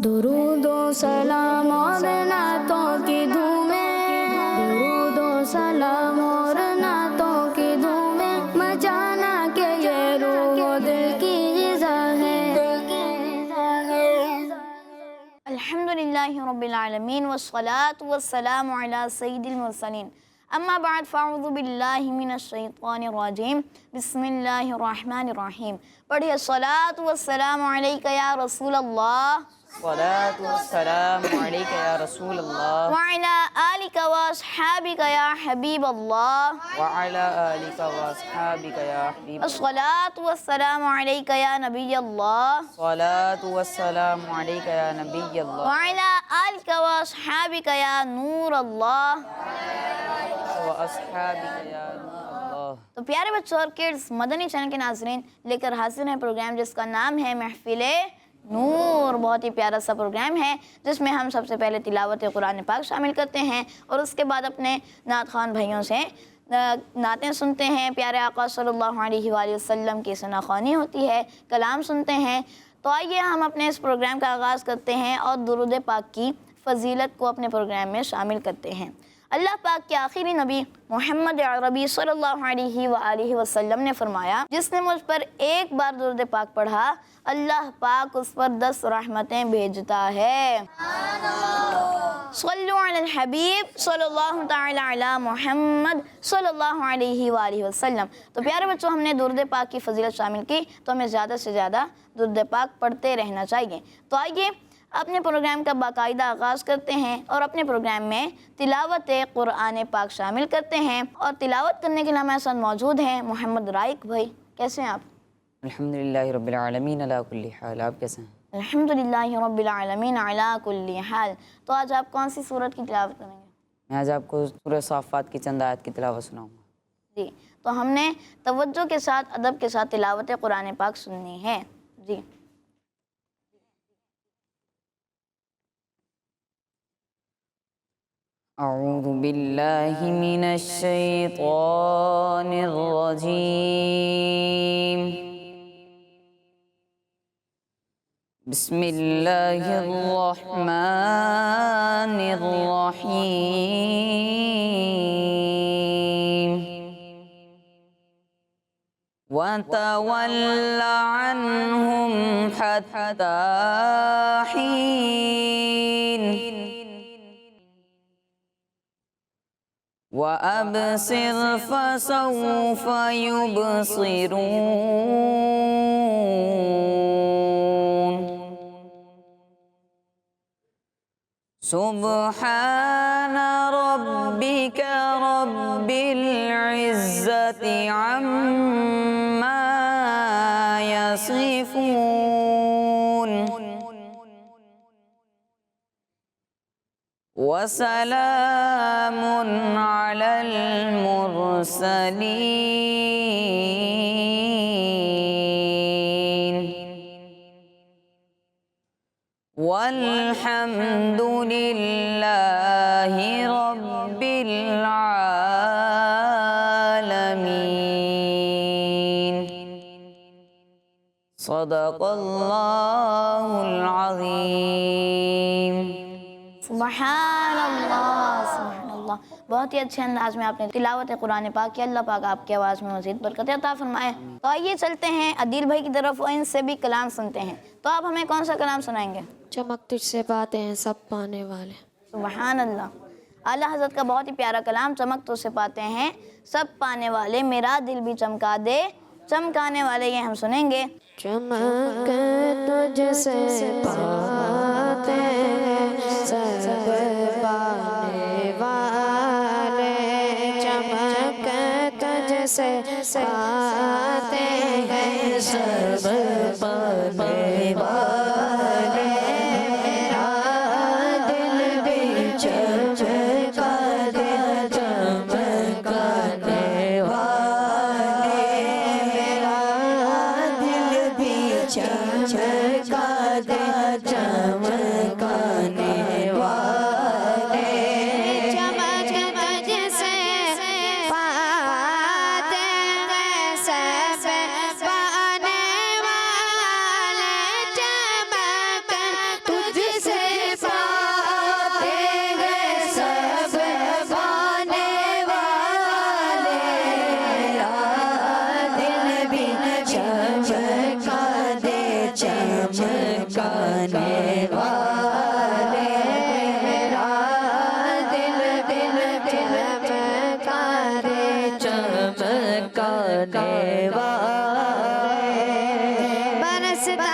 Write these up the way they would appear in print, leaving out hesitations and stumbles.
درود و سلام اور نعتوں کی دھومیں، درود و سلام اور نعتوں کی دھومیں، مچانا کہ یہ روح و دل کی غذا ہے۔ الحمدللہ رب العالمین والصلاة والسلام علی سید المرسلین، اما بعد فاعوذ باللہ من الشیطان الرجیم، بسم اللہ الرحمن الرحیم۔ پڑھیے الصلاة والسلام علیکہ یا رسول اللہ، الصلاة والسلام علیک یا رسول اللہ، وعلی آلک واصحابک یا حبیب اللہ، وعلی آلک واصحابک یا حبیب اللہ، الصلاة والسلام علیکہ یا نبی اللہ، الصلاة والسلام علیک یا نبی اللہ، وعلی آلک واصحابک یا نور اللہ۔ واصحابک یا نور اللہ۔ تو پیارے بچوں اور کڈز، مدنی چینل کے ناظرین لے کر حاضر ہیں پروگرام جس کا نام ہے محفل نور۔ بہت ہی پیارا سا پروگرام ہے جس میں ہم سب سے پہلے تلاوت قرآن پاک شامل کرتے ہیں اور اس کے بعد اپنے نعت خوان بھائیوں سے نعتیں سنتے ہیں، پیارے آقا صلی اللہ علیہ وآلہ وسلم کی ثنا خوانی ہوتی ہے، کلام سنتے ہیں۔ تو آئیے ہم اپنے اس پروگرام کا آغاز کرتے ہیں اور درود پاک کی فضیلت کو اپنے پروگرام میں شامل کرتے ہیں۔ اللہ پاک کے آخری نبی محمد عربی صلی اللہ علیہ وآلہ وسلم نے فرمایا، جس نے مجھ پر ایک بار درود پاک پڑھا اللہ پاک اس پر 10 رحمتیں بھیجتا ہے۔ صلو علی الحبیب صلی اللہ تعالی علی محمد صلی اللہ علیہ وآلہ وسلم۔ تو پیارے بچوں، ہم نے درود پاک کی فضیلت شامل کی تو ہمیں زیادہ سے زیادہ درود پاک پڑھتے رہنا چاہیے۔ تو آئیے اپنے پروگرام کا باقاعدہ آغاز کرتے ہیں اور اپنے پروگرام میں تلاوت قرآن پاک شامل کرتے ہیں، اور تلاوت کرنے کے لیے ہمارے ساتھ موجود ہیں محمد رائق بھائی۔ کیسے ہیں آپ؟ الحمدللہ رب العالمین علی کل حال۔ آپ کیسے ہیں؟ الحمدللہ رب العالمین علی کل حال۔ تو آج آپ کون سی سورت کی تلاوت کریں گے؟ میں آج آپ کو سورہ صافات کی چند آیت کی تلاوت سناؤں گا۔ جی، تو ہم نے توجہ کے ساتھ ادب کے ساتھ تلاوت قرآن پاک سننی ہے۔ جی اعوذ باللہ من الشیطان الرجیم، بسم اللہ الرحمن الرحیم، وَتَوَلَّ عَنْهُمْ حَتَّى حِينٍ وَأَبْصِرْ فَسَوْفَ يُبْصِرُونَ۔ سبحان ربك رب العزة عما يصفون، وسلام على المرسلين، والحمد لله رب العالمين۔ صدق اللہ العظیم۔ سبحان اللہ، سبحان اللہ۔ بہت ہی اچھے انداز میں آپ نے تلاوت قرآن پاک کی، اللہ پاک آپ کی آواز میں مزید برکت عطا فرمائے۔ تو آئیے چلتے ہیں عدیل بھائی کی طرف اور ان سے بھی کلام سنتے ہیں۔ تو آپ ہمیں کون سا کلام سنائیں گے؟ چمک تجھ سے باتیں ہیں سب پانے والے۔ سبحان اللہ، اعلیٰ حضرت کا بہت ہی پیارا کلام، چمک تجھ سے پاتے ہیں سب پانے والے، میرا دل بھی چمکا دے چمکانے والے، یہ ہم سنیں گے۔ چمک تجھ سے پاتے ہیں سب پانے والے، چمک تجھ سے پاتے ہیں سب پانے والے، میرا دل بھی چمکا دے چمکانے والے، میرا دل بھی چمکا دے چمکانے والے، چمک تجھ سے پاتے ہیں سب پانے والے۔ والے میرا دل دل چمکانے والے برستا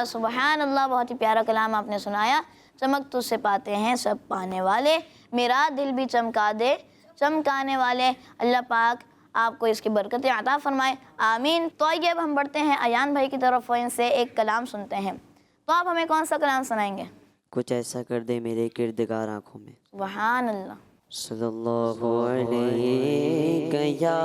سبحان اللہ، بہت ہی پیارا کلام آپ نے سنایا۔ چمک تجھ سے پاتے ہیں سب پانے والے، میرا دل بھی چمکا دے چمکانے والے۔ اللہ پاک آپ کو اس کی برکتیں عطا فرمائے، آمین۔ تو آئیے اب ہم بڑھتے ہیں ایان بھائی کی طرف، ان سے ایک کلام سنتے ہیں۔ تو آپ ہمیں کون سا کلام سنائیں گے؟ کچھ ایسا کر دے میرے کردگار آنکھوں میں۔ سبحان اللہ۔ صلی اللہ علیہ یا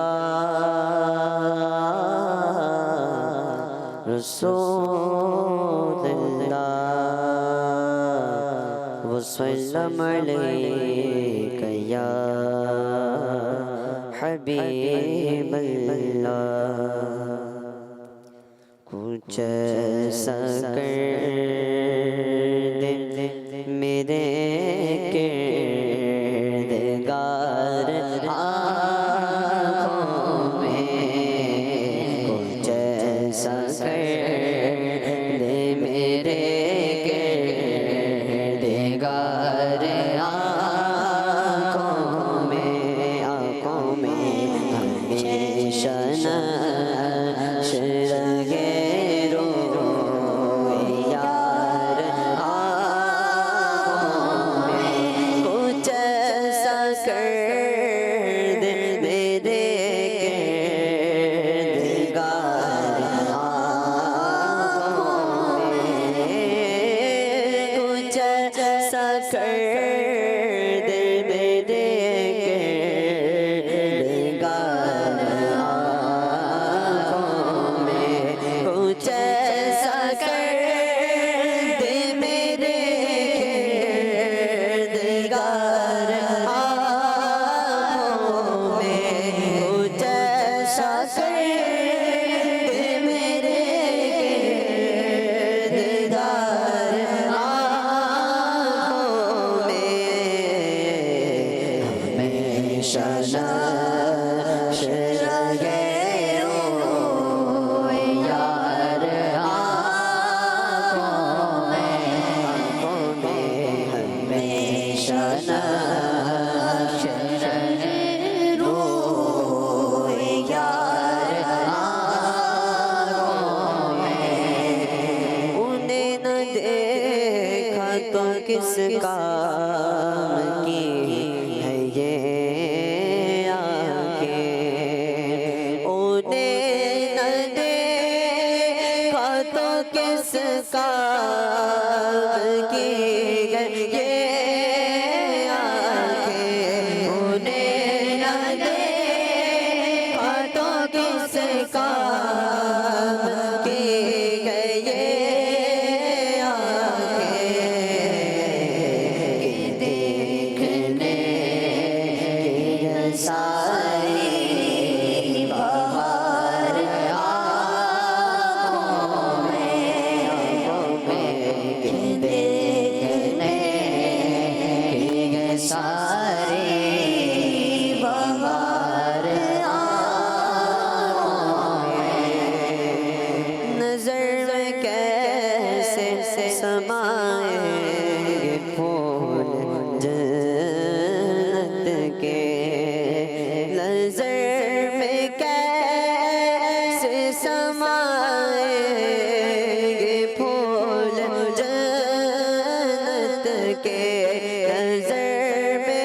رسول اللہ وسلم علیہ یا حبیب اللہ۔ کچھ ایسا کر دے میرے کردگار آنکھوں میں، کچھ ایسا کر دے میرے کردگار کر دے میرے کردگار آنکھوں میں کچھ ایسا کر دے میرے کردگار آنکھوں میں کچھ ایسا کر دے میرے کردگار آنکھوں میں کچھ ایسا کر دے میرے کردگار آنکھوں میں ہمیشہ نقش رہے روئے یار آنکھوں میں ہمیشہ نقش رہے روئے یار آنکھوں میں انہیں نہ دیکھا تو کس کام کی ہے یہ آنکھیں انہیں نہ دیکھا تو کس کام کی ہے یہ آنکھیں انہیں نہ دیکھا تو کس کام کی ہے یہ آنکھیں دیکھنے کی ساری بہار آنکھوں میں دیکھنے کی ساری بہار آنکھوں میں نظر میں کیسے سمائیں گے پھول جنت کے نظر میں کیسے سمائیں گے پھول جنت کے نظر میں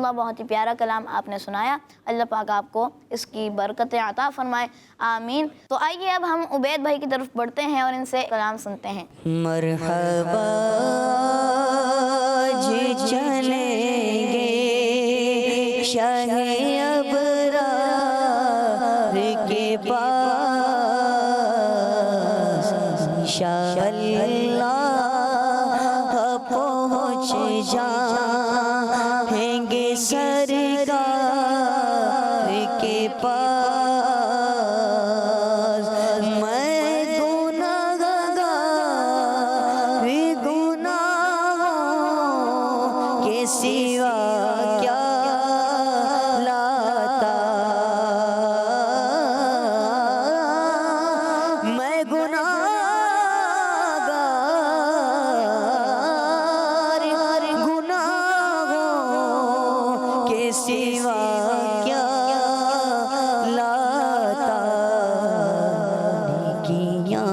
اللہ، بہت ہی پیارا کلام آپ نے سنایا، اللہ پاک آپ کو اس کی برکتیں عطا فرمائے، آمین۔ تو آئیے اب ہم عبید بھائی کی طرف بڑھتے ہیں اور ان سے کلام سنتے ہیں۔ مرحبا جی چلیں گے شاہ ابرار کے پاس، انشاءاللہ پہنچ جائیں گے سرکار کے پاس۔ سوا کیا لاتا میں گناہگار گناہوں کے سوا کیا لاتا، نیکیاں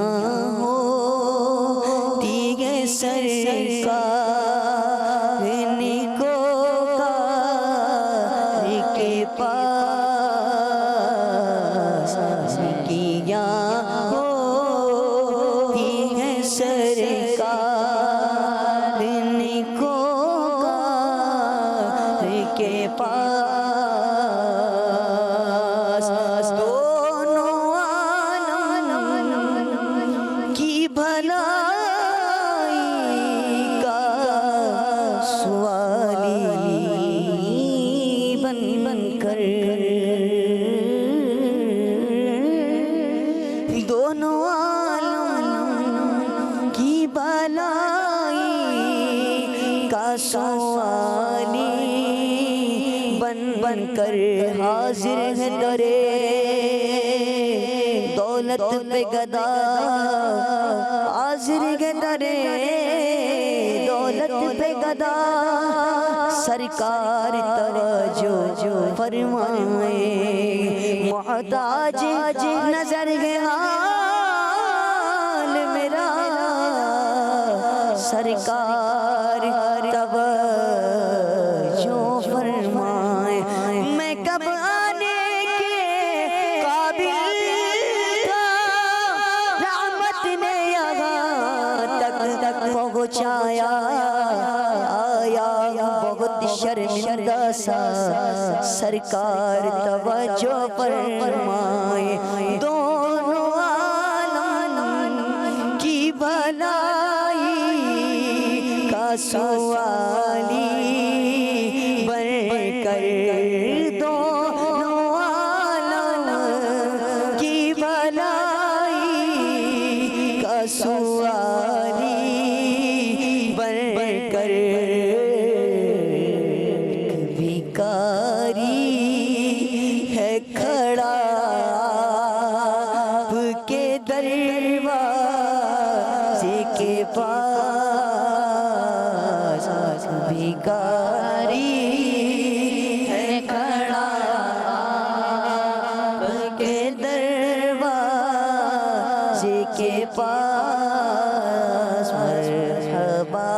ہوتی ہے سرکار کے پاس، دونوں عالم کی بھلائی کا سوالی بن کر، دونوں عالم کی بھلائی کا سوالی بن کر حاضر ہے درے دولت پہ گدا، حاضر ہے درے دولت پہ گدا، سرکار توجہ فرمائے، محتاج نظر ہے حال میرا، سرکار توجہ فرمائے، میں کب آنے کے قابل تھا، رحمت نے یہاں تک پہنچایا، آیا بہت شرمندہ سا، سرکار توجہ فرمائے، دونوں عالم کی بھلائی کا سوالی بن کر، دونوں عالم کی بھلائی کا سوالی بن کر، بھکاری ہے کھڑا آپ کے دروازے کے پاس، بھکاری ہے کھڑا آپ کے دروازے کے پاس، مرحبا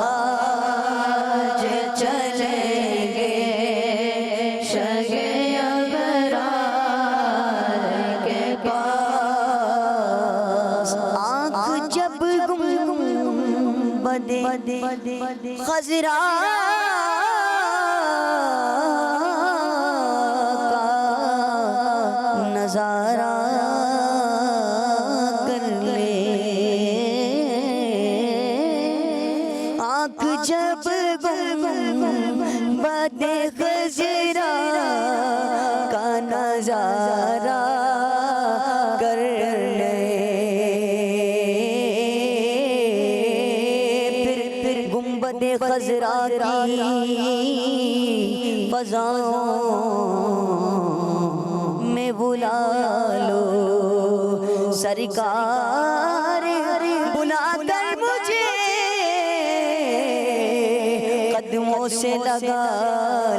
آج چلیں گے شاہ ابرار کے پاس، آنکھ جب گنبد خضرا کا نظارہ کر لے، آنکھ جب گنبد خضرا کا نظارہ کر لے، پھر گنبد خضرا کی فضاؤں میں بلا لو، سرکار بلا کر مجھے قدموں سے لگا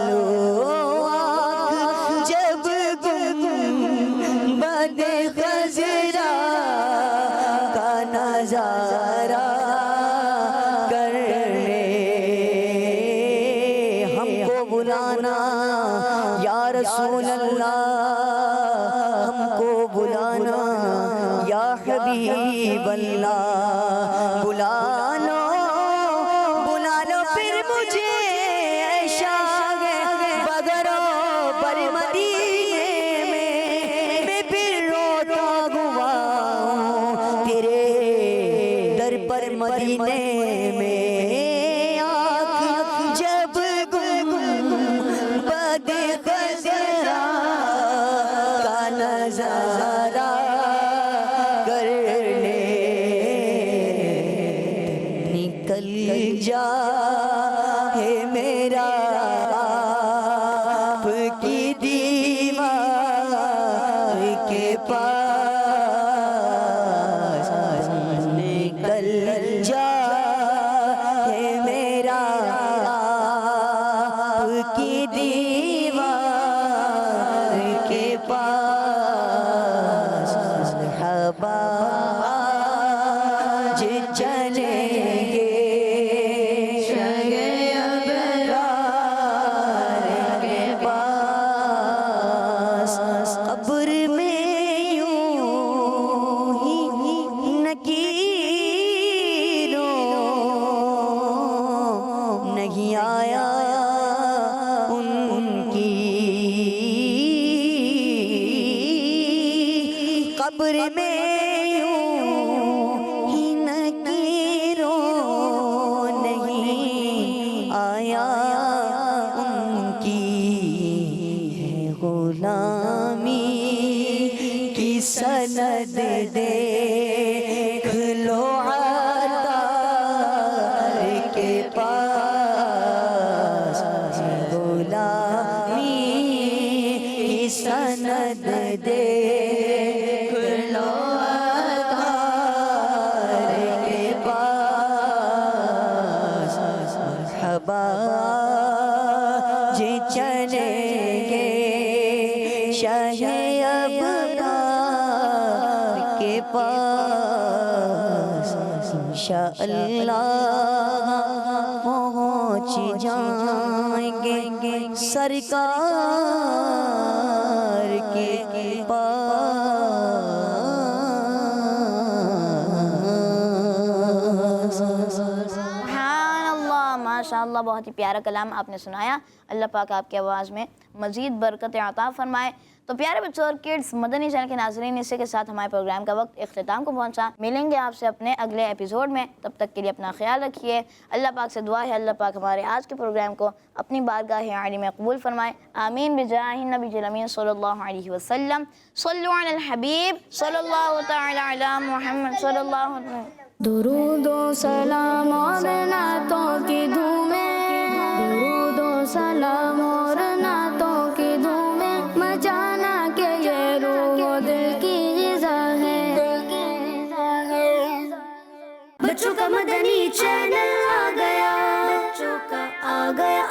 لو، آنکھ جب گنبد خضرا کا نظارہ کر لے، ہم کو بلانا بلانا یا حبیب اللہ، بلا لو پھر مجھے اے شاہ بدرو پر مدینے میں پھر روتا ہوا ہوں تیرے در پر مدینے میں، آنکھ جب گنبد خضرا کا نظارہ کرنے نکل جا ہے میرا آپ کی دیوار کے پاس، نکل جا ہے میرا آپ کی دیوار کے پاس، مرحبا چلیں گے قبر میں یوں ہی نکیروں نہیں آیا ان کی، قبر میں یوں ہی نکیروں نہیں آیا ان کی، ہے غلامی کی سند دیکھ لو عطار کے پاس، غلامی کی سند دیکھ لو عطار کے پاس، مرحبا جی چلیں گے شاہ ابرار کے پاس، انشاءاللہ پہنچ جائیں گے سرکار کے پاس۔ سبحان اللہ، ماشاء اللہ، بہت ہی پیارا کلام آپ نے سنایا۔ اللہ پاک آپ کی آواز میں مزید برکت عطا فرمائے۔ تو پیارے بچوں اور کڈس، مدنی چینل کے ناظرین، اسی کے ساتھ ہمارے پروگرام کا وقت اختتام کو پہنچا۔ ملیں گے آپ سے اپنے اگلے ایپیسوڈ میں، تب تک کے لیے اپنا خیال رکھیے۔ اللہ پاک سے دعا ہے اللہ پاک ہمارے آج کے پروگرام کو اپنی بارگاہ عالی میں قبول فرمائے، آمین بجاہ النبی الامین صلی اللہ علیہ وسلم۔ صلو علی الحبیب صلی اللہ تعالی علی محمد صلی اللہ علیہ وسلم۔ درود و سلام اور نعتوں کی دھومیں، درود و سلام اور نعتوں کی دھومیں مچانا کہ یہ روح و دل کی غذا ہے۔ بچوں کا مدنی چینل آ گیا، بچوں کا آ گیا